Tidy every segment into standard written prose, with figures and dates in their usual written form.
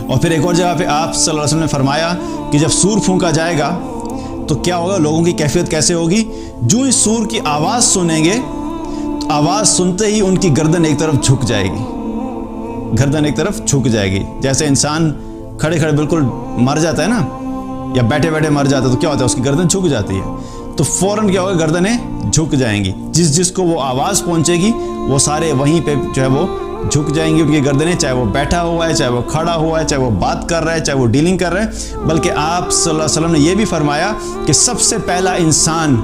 और फिर एक और जगह पे आप सल्लल्लाहु अलैहि वसल्लम ने फरमाया कि जब सूर फूंका जाएगा तो क्या होगा, लोगों की कैफियत कैसे होगी। जो इस सूर की आवाज़ सुनेंगे तो आवाज़ सुनते ही उनकी गर्दन एक तरफ झुक जाएगी, गर्दन एक तरफ झुक जाएगी। जैसे इंसान खड़े खड़े बिल्कुल मर जाता है ना, या बैठे बैठे मर जाता है, तो क्या होता है, उसकी गर्दन झुक जाती है। तो फ़ौरन क्या होगा, गर्दनें झुक जाएंगी। जिसको वो आवाज़ पहुंचेगी वो सारे वहीं पे जो है वो झुक जाएंगी, उनकी गर्दनें, चाहे वो बैठा हुआ है, चाहे वो खड़ा हुआ है, चाहे वो बात कर रहा है, चाहे वो डीलिंग कर रहा है। बल्कि आप सल्लल्लाहु अलैहि वसल्लम ने यह भी फरमाया कि सबसे पहला इंसान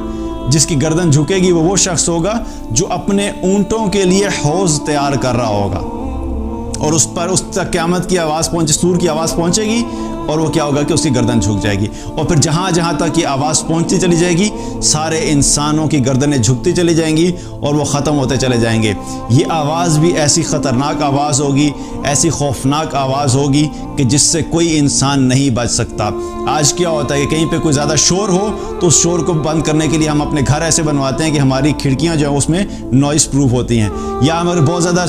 जिसकी गर्दन झुकेगी वो शख्स होगा जो अपने ऊंटों के लिए हौज़ तैयार कर रहा होगा, और उस पर उस तक क़यामत की आवाज़ पहुंचे, सूर की आवाज़ पहुंचेगी, और वो क्या होगा कि उसकी गर्दन झुक जाएगी। और फिर जहाँ जहाँ तक ये आवाज़ पहुँचती चली जाएगी, सारे इंसानों की गर्दनें झुकती चली जाएंगी और वो ख़त्म होते चले जाएंगे। ये आवाज़ भी ऐसी ख़तरनाक आवाज़ होगी, ऐसी खौफनाक आवाज़ होगी कि जिससे कोई इंसान नहीं बच सकता। आज क्या होता है कि कहीं पे कोई ज़्यादा शोर हो तो उस शोर को बंद करने के लिए हम अपने घर ऐसे बनवाते हैं कि हमारी खिड़कियाँ जो है उसमें नॉइज़ प्रूफ होती हैं, या हमारे बहुत ज़्यादा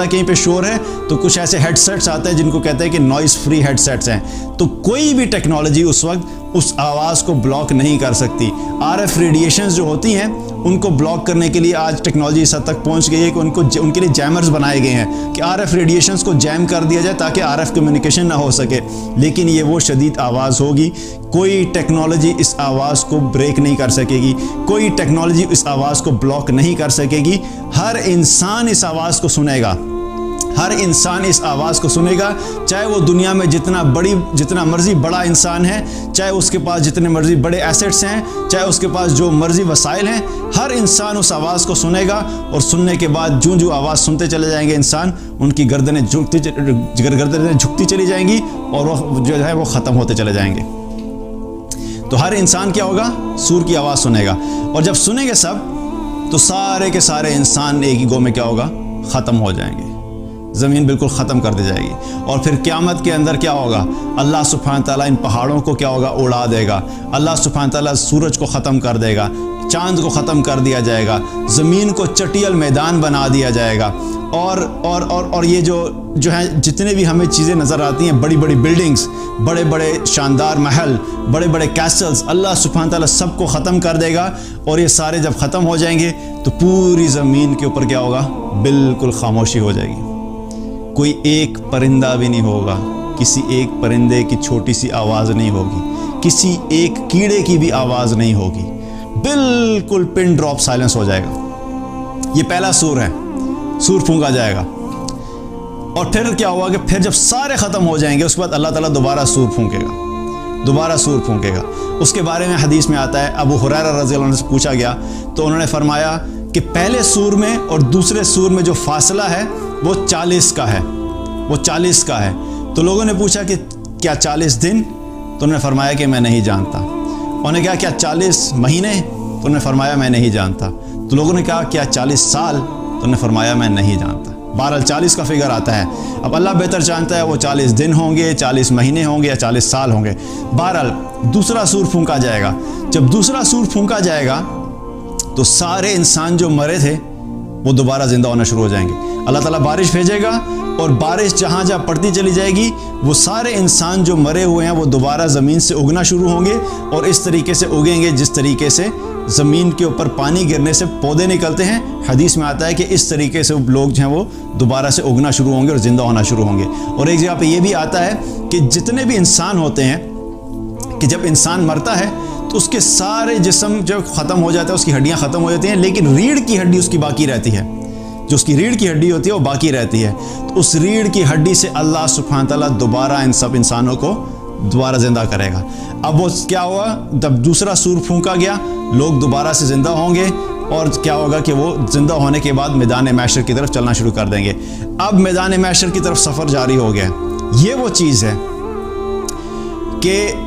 कहीं पे शोर है तो कुछ ऐसे हेडसेट्स आते हैं जिनको कहते हैं कि नॉइज़ फ्री हेडसेट्स हैं। तो कोई भी टेक्नोलॉजी उस वक्त उस आवाज़ को ब्लॉक नहीं कर सकती। आरएफ रेडिएशंस जो होती हैं उनको ब्लॉक करने के लिए आज टेक्नोलॉजी इस हद तक पहुंच गई है कि उनके लिए जैमर्स बनाए गए हैं कि आरएफ रेडिएशंस को जैम कर दिया जाए ताकि आरएफ कम्युनिकेशन ना हो सके। लेकिन ये वो शदीद आवाज़ होगी, कोई टेक्नोलॉजी इस आवाज़ को ब्रेक नहीं कर सकेगी, कोई टेक्नोलॉजी इस आवाज़ को ब्लॉक नहीं कर सकेगी। हर इंसान इस आवाज़ को सुनेगा, हर इंसान इस आवाज़ को सुनेगा, चाहे वो दुनिया में जितना मर्जी बड़ा इंसान है, चाहे उसके पास जितने मर्जी बड़े एसेट्स हैं, चाहे उसके पास जो मर्जी वसाइल हैं, हर इंसान उस आवाज़ को सुनेगा। और सुनने के बाद जो आवाज़ सुनते चले जाएंगे इंसान, उनकी गर्दनें झुकती चली जाएंगी और वो जो है वो ख़त्म होते चले जाएंगे। तो हर इंसान क्या होगा, सूर की आवाज़ सुनेगा, और जब सुनेंगे सब तो सारे के सारे इंसान एक ही गो में क्या होगा, ख़त्म हो जाएंगे, ज़मीन बिल्कुल ख़त्म कर दी जाएगी। और फिर क़यामत के अंदर क्या होगा, अल्लाह सुब्हान ताला इन पहाड़ों को क्या होगा, उड़ा देगा। अल्लाह सुब्हान ताला सूरज को ख़त्म कर देगा, चांद को ख़त्म कर दिया जाएगा, ज़मीन को चटियल मैदान बना दिया जाएगा। और ये जो है जितने भी हमें चीज़ें नज़र आती हैं, बड़ी बड़ी बिल्डिंग्स, बड़े बड़े शानदार महल, बड़े बड़े कैसल्स, अल्लाह सुब्हान ताला सबको ख़त्म कर देगा। और ये सारे जब ख़त्म हो जाएंगे तो पूरी ज़मीन के ऊपर क्या होगा, बिल्कुल खामोशी हो जाएगी। कोई एक परिंदा भी नहीं होगा, किसी एक परिंदे की छोटी सी आवाज़ नहीं होगी, किसी एक कीड़े की भी आवाज़ नहीं होगी, बिल्कुल पिन ड्रॉप साइलेंस हो जाएगा। ये पहला सूर है, सूर फूंका जाएगा। और फिर क्या होगा कि फिर जब सारे ख़त्म हो जाएंगे उसके बाद अल्लाह ताला दोबारा सूर फूंकेगा। उसके बारे में हदीस में आता है, अबू हुरैरा रज़ियल्लाहु अन्हु से पूछा गया तो उन्होंने फरमाया कि पहले सूर में और दूसरे सूर में जो फासला है वो 40 का है, वो 40 का है। तो लोगों ने पूछा कि क्या 40 दिन? तो उन्होंने फरमाया कि मैं नहीं जानता। उन्होंने कहा क्या 40 महीने? तो उन्होंने फरमाया मैं नहीं जानता। तो लोगों ने कहा क्या 40 साल? तो उन्होंने फरमाया मैं नहीं जानता। बहरहाल 40 का फिगर आता है। अब अल्लाह बेहतर जानता है वो 40 दिन होंगे, 40 महीने होंगे या 40 साल होंगे। बहरहाल दूसरा सूर फूंका जाएगा। जब दूसरा सूर फूंका जाएगा तो सारे इंसान जो मरे थे वो दोबारा ज़िंदा होना शुरू हो जाएंगे। अल्लाह ताला बारिश भेजेगा और बारिश जहाँ जहाँ पड़ती चली जाएगी वो सारे इंसान जो मरे हुए हैं वो दोबारा ज़मीन से उगना शुरू होंगे, और इस तरीके से उगेंगे जिस तरीके से ज़मीन के ऊपर पानी गिरने से पौधे निकलते हैं। हदीस में आता है कि इस तरीके से लोग जो हैं वो दोबारा से उगना शुरू होंगे और ज़िंदा होना शुरू होंगे। और एक जगह पे ये भी आता है कि जितने भी इंसान होते हैं कि जब इंसान मरता है तो उसके सारे जिस्म जो ख़त्म हो जाता है, उसकी हड्डियाँ ख़त्म हो जाती हैं, लेकिन रीढ़ की हड्डी उसकी बाकी रहती है। जो उसकी रीढ़ की हड्डी होती है वो बाकी रहती है। तो उस रीढ़ की हड्डी से अल्लाह सुब्हान ताला दोबारा इन सब इंसानों को दोबारा ज़िंदा करेगा। अब वो क्या हुआ, जब दूसरा सूर फूंका गया लोग दोबारा से ज़िंदा होंगे, और क्या होगा कि वो ज़िंदा होने के बाद मैदान महशर की तरफ चलना शुरू कर देंगे। अब मैदान महशर की तरफ सफ़र जारी हो गया। ये वो चीज़ है कि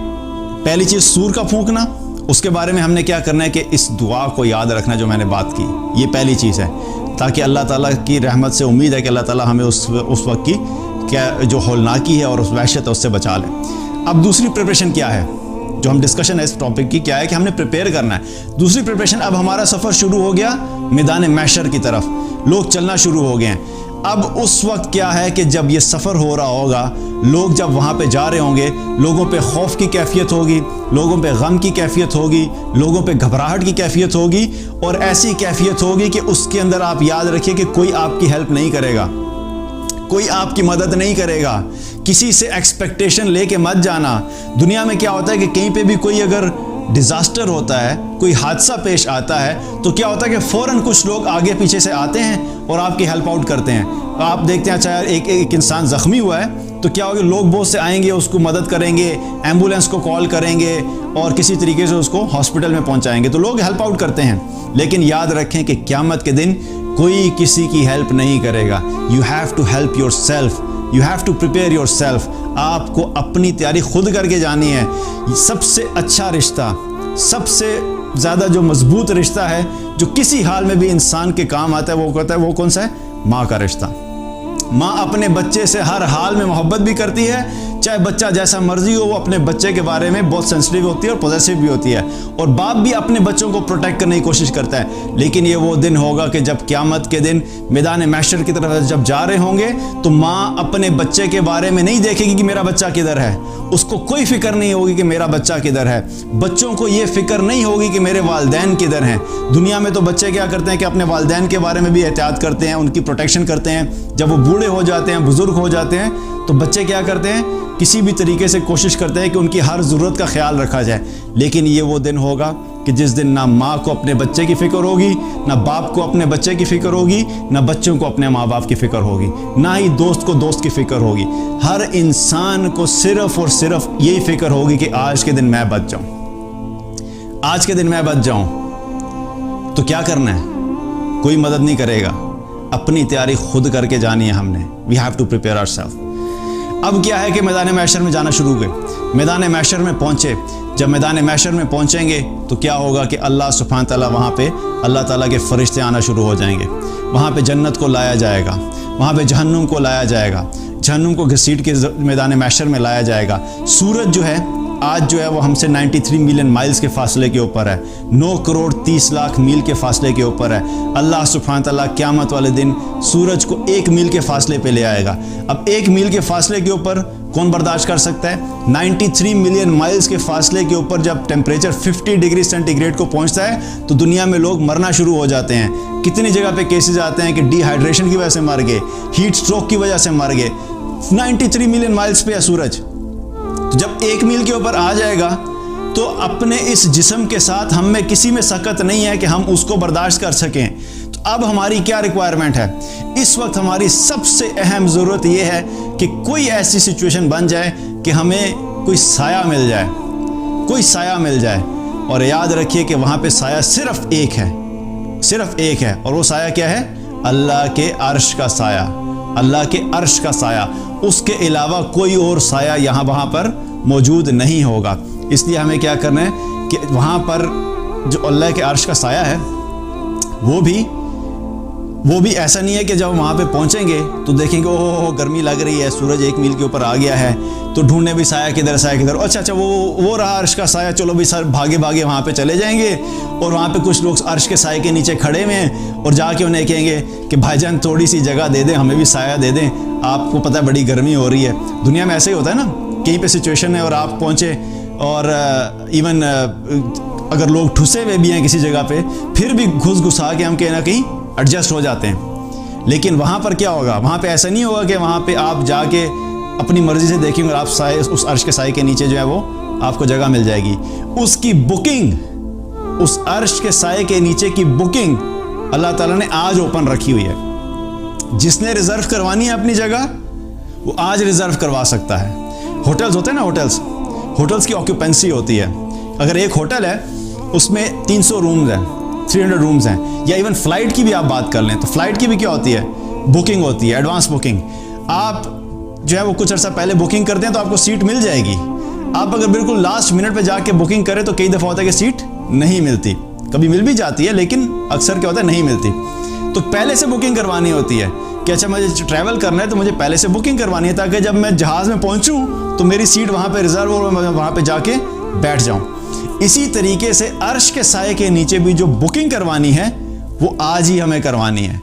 पहली चीज़ सूर का फूंकना, उसके बारे में हमने क्या करना है कि इस दुआ को याद रखना जो मैंने बात की, ये पहली चीज़ है, ताकि अल्लाह ताला की रहमत से उम्मीद है कि अल्लाह ताला हमें उस वक्त की क्या जो हौलनाकी है और उस वहशत है उससे बचा ले। अब दूसरी प्रिपरेशन क्या है, जो हम डिस्कशन है इस टॉपिक की, क्या है कि हमने प्रिपेयर करना है। दूसरी प्रिपरेशन, अब हमारा सफ़र शुरू हो गया मैदान महशर की तरफ, लोग चलना शुरू हो गए हैं। अब उस वक्त क्या है कि जब ये सफ़र हो रहा होगा लोग जब वहाँ पे जा रहे होंगे, लोगों पे खौफ की कैफियत होगी, लोगों पे गम की कैफियत होगी, लोगों पे घबराहट की कैफियत होगी, और ऐसी कैफियत होगी कि उसके अंदर आप याद रखिए कि कोई आपकी हेल्प नहीं करेगा, कोई आपकी मदद नहीं करेगा। किसी से एक्सपेक्टेशन लेके मत जाना। दुनिया में क्या होता है कि कहीं पे भी कोई अगर डिज़ास्टर होता है, कोई हादसा पेश आता है, तो क्या होता है कि फ़ौरन कुछ लोग आगे पीछे से आते हैं और आपकी हेल्प आउट करते हैं। आप देखते हैं, अच्छा एक इंसान ज़ख्मी हुआ है तो क्या होगा, लोग बहुत से आएंगे, उसको मदद करेंगे, एम्बुलेंस को कॉल करेंगे और किसी तरीके से उसको हॉस्पिटल में पहुंचाएंगे, तो लोग हेल्प आउट करते हैं। लेकिन याद रखें कि क़यामत के दिन कोई किसी की हेल्प नहीं करेगा। You have to help yourself, you have to prepare yourself. आपको अपनी तैयारी खुद करके जानी है। सबसे अच्छा रिश्ता, सबसे ज़्यादा जो मजबूत रिश्ता है, जो किसी हाल में भी इंसान के काम आता है, वो कहता है, वो कौन सा है? माँ का रिश्ता। माँ अपने बच्चे से हर हाल में मोहब्बत भी करती है, चाहे बच्चा जैसा मर्जी हो, वो अपने बच्चे के बारे में बहुत सेंसिटिव होती है और पॉजिटिव भी होती है। और बाप भी अपने बच्चों को प्रोटेक्ट करने की कोशिश करता है। लेकिन ये वो दिन होगा कि जब क़यामत के दिन मैदान महशर की तरफ जब जा रहे होंगे, तो माँ अपने बच्चे के बारे में नहीं देखेगी कि मेरा बच्चा किधर है। उसको कोई फिक्र नहीं होगी कि मेरा बच्चा किधर है। बच्चों को ये फिक्र नहीं होगी कि मेरे वालिदैन किधर हैं। दुनिया में तो बच्चे क्या करते हैं कि अपने वालिदैन के बारे में भी एहतियात करते हैं, उनकी प्रोटेक्शन करते हैं। जब वो बूढ़े हो जाते हैं, बुजुर्ग हो जाते हैं, तो बच्चे क्या करते हैं, किसी भी तरीके से कोशिश करते हैं कि उनकी हर ज़रूरत का ख्याल रखा जाए। लेकिन ये वो दिन होगा कि जिस दिन ना माँ को अपने बच्चे की फ़िक्र होगी, ना बाप को अपने बच्चे की फ़िक्र होगी, ना बच्चों को अपने माँ बाप की फ़िक्र होगी, ना ही दोस्त को दोस्त की फ़िक्र होगी। हर इंसान को सिर्फ़ और सिर्फ यही फ़िक्र होगी कि आज के दिन मैं बच जाऊँ, आज के दिन मैं बच जाऊँ। तो क्या करना है? कोई मदद नहीं करेगा, अपनी तैयारी खुद करके जानी है हमने। We have to prepare ourself. अब क्या है कि मैदान महशर में जाना शुरू हुए। मैदान महशर में पहुँचे। जब मैदान महशर में पहुँचेंगे तो क्या होगा कि अल्लाह सुब्हान ताला वहाँ पे अल्लाह ताला के फरिश्ते आना शुरू हो जाएंगे। वहाँ पे जन्नत को लाया जाएगा, वहाँ पे जहन्नुम को लाया जाएगा, जहन्नुम को घसीट के मैदान महशर में लाया जाएगा। सूरज जो है आज जो है वो हमसे 93 मिलियन माइल्स के फासले के ऊपर है, 9 करोड़ 30 लाख मील के फासले के ऊपर है। अल्लाह सुब्हान ताला क़यामत वाले दिन सूरज को 1 मील के फासले पे ले आएगा। अब 1 मील के फासले के ऊपर कौन बर्दाश्त कर सकता है? 93 मिलियन माइल्स के फासले के ऊपर जब टेम्परेचर 50 डिग्री सेंटीग्रेड को पहुंचता है तो दुनिया में लोग मरना शुरू हो जाते हैं। कितनी जगह पे केसेस आते हैं कि डिहाइड्रेशन की वजह से मर गए, हीट स्ट्रोक की वजह से मर गए। 93 मिलियन माइल्स पे है सूरज। तो जब 1 मील के ऊपर आ जाएगा तो अपने इस जिस्म के साथ हम में किसी में सकत नहीं है कि हम उसको बर्दाश्त कर सकें। तो अब हमारी क्या रिक्वायरमेंट है? इस वक्त हमारी सबसे अहम ज़रूरत यह है कि कोई ऐसी सिचुएशन बन जाए कि हमें कोई साया मिल जाए, कोई साया मिल जाए। और याद रखिए कि वहाँ पे साया सिर्फ एक है, सिर्फ एक है। और वो साया क्या है? अल्लाह के अर्श का साया, अल्लाह के अर्श का साया। उसके अलावा कोई और साया यहाँ वहाँ पर मौजूद नहीं होगा। इसलिए हमें क्या करना है कि वहाँ पर जो अल्लाह के अर्श का साया है वो भी ऐसा नहीं है कि जब वहाँ पे पहुँचेंगे तो देखेंगे ओह गर्मी लग रही है, सूरज 1 मील के ऊपर आ गया है, तो ढूंढने भी साया किधर, साया किधर। अच्छा वो रहा अर्श का साया, चलो भी सर भागे भागे वहाँ पे चले जाएंगे। और वहाँ पे कुछ लोग अर्श के साये के नीचे खड़े हुए हैं और जाके उन्हें कहेंगे कि भाईजान थोड़ी सी जगह दे दें, हमें भी साया दे दें, आपको पता है बड़ी गर्मी हो रही है। दुनिया में ऐसे ही होता है ना, कहीं पे सिचुएशन है और आप पहुँचे और इवन अगर लोग ठुसे हुए भी हैं किसी जगह पे, फिर भी घुसा के हम कहीं ना कहीं एडजस्ट हो जाते हैं। लेकिन वहाँ पर क्या होगा? वहाँ पे ऐसा नहीं होगा कि वहाँ पे आप जाके अपनी मर्ज़ी से देखेंगे और आप साए उस अर्श के साए के नीचे जो है वो आपको जगह मिल जाएगी। उसकी बुकिंग, उस अर्श के साए के नीचे की बुकिंग अल्लाह ताला ने आज ओपन रखी हुई है। जिसने रिज़र्व करवानी है अपनी जगह वो आज रिज़र्व करवा सकता है। होटल्स होते हैं ना, होटल्स की ऑक्यूपेंसी होती है। अगर एक होटल है उसमें 300 रूम्स हैं, 300 रूम्स हैं, या इवन फ़्लाइट की भी आप बात कर लें तो फ़्लाइट की भी क्या होती है? बुकिंग होती है, एडवांस बुकिंग। आप जो है वो कुछ अर्सा पहले बुकिंग करते हैं तो आपको सीट मिल जाएगी। आप अगर बिल्कुल लास्ट मिनट पे जाके बुकिंग करें तो कई दफ़ा होता है कि सीट नहीं मिलती, कभी मिल भी जाती है लेकिन अक्सर क्या होता है, नहीं मिलती। तो पहले से बुकिंग करवानी होती है कि अच्छा मुझे ट्रैवल करना है तो मुझे पहले से बुकिंग करवानी है ताकि जब मैं जहाज़ में पहुँचूँ तो मेरी सीट वहाँ पर रिजर्व और मैं वहाँ पर जाके बैठ जाऊँ। इसी तरीके से अर्श के साए के नीचे भी जो बुकिंग करवानी है वो आज ही हमें करवानी है।